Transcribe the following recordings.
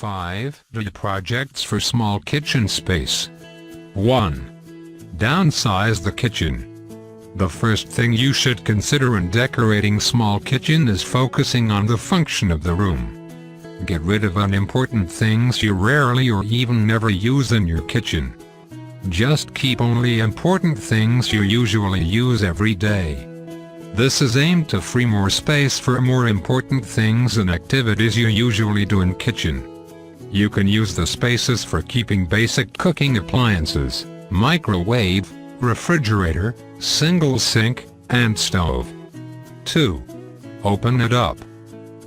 5 projects for small kitchen space. 1. Downsize the kitchen. The first thing you should consider in decorating small kitchen is focusing on the function of the room. Get rid of unimportant things you rarely or even never use in your kitchen. Just keep only important things you usually use every day. This is aimed to free more space for more important things and activities you usually do in kitchen. You can use the spaces for keeping basic cooking appliances, microwave, refrigerator, single sink, and stove. 2. Open it up.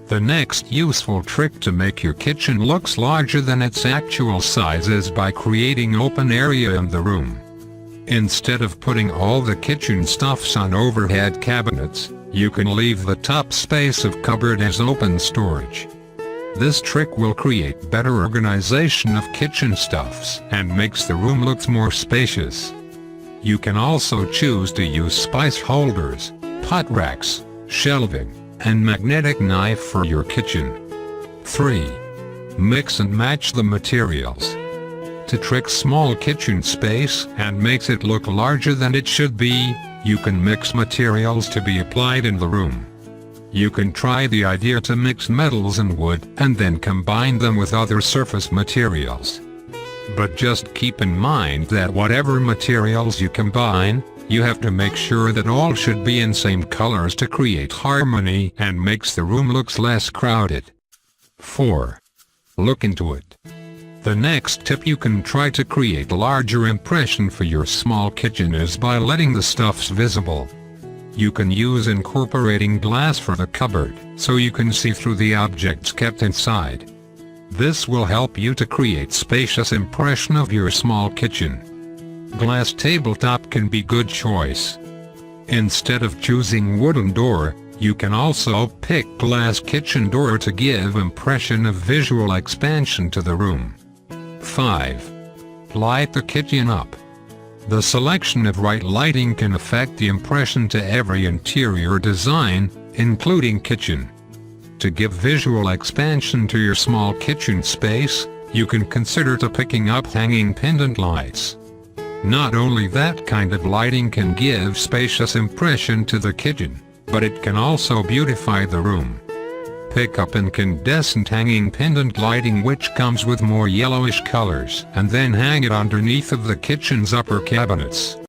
The next useful trick to make your kitchen looks larger than its actual size is by creating open area in the room. Instead of putting all the kitchen stuffs on overhead cabinets, you can leave the top space of cupboard as open storage. This trick will create better organization of kitchen stuffs and makes the room look more spacious. You can also choose to use spice holders, pot racks, shelving, and magnetic knife for your kitchen. 3. Mix and match the materials. To trick small kitchen space and makes it look larger than it should be, you can mix materials to be applied in the room. You can try the idea to mix metals and wood and then combine them with other surface materials. But just keep in mind that whatever materials you combine, you have to make sure that all should be in same colors to create harmony and makes the room looks less crowded. 4. Look into it. The next tip you can try to create a larger impression for your small kitchen is by letting the stuffs visible. You can use incorporating glass for the cupboard, so you can see through the objects kept inside. This will help you to create spacious impression of your small kitchen. Glass tabletop can be good choice. Instead of choosing wooden door, you can also pick glass kitchen door to give impression of visual expansion to the room. 5. Light the kitchen up. The selection of right lighting can affect the impression to every interior design, including kitchen. To give visual expansion to your small kitchen space, you can consider picking up hanging pendant lights. Not only that kind of lighting can give spacious impression to the kitchen, but it can also beautify the room. Pick up incandescent hanging pendant lighting which comes with more yellowish colors and then hang it underneath of the kitchen's upper cabinets.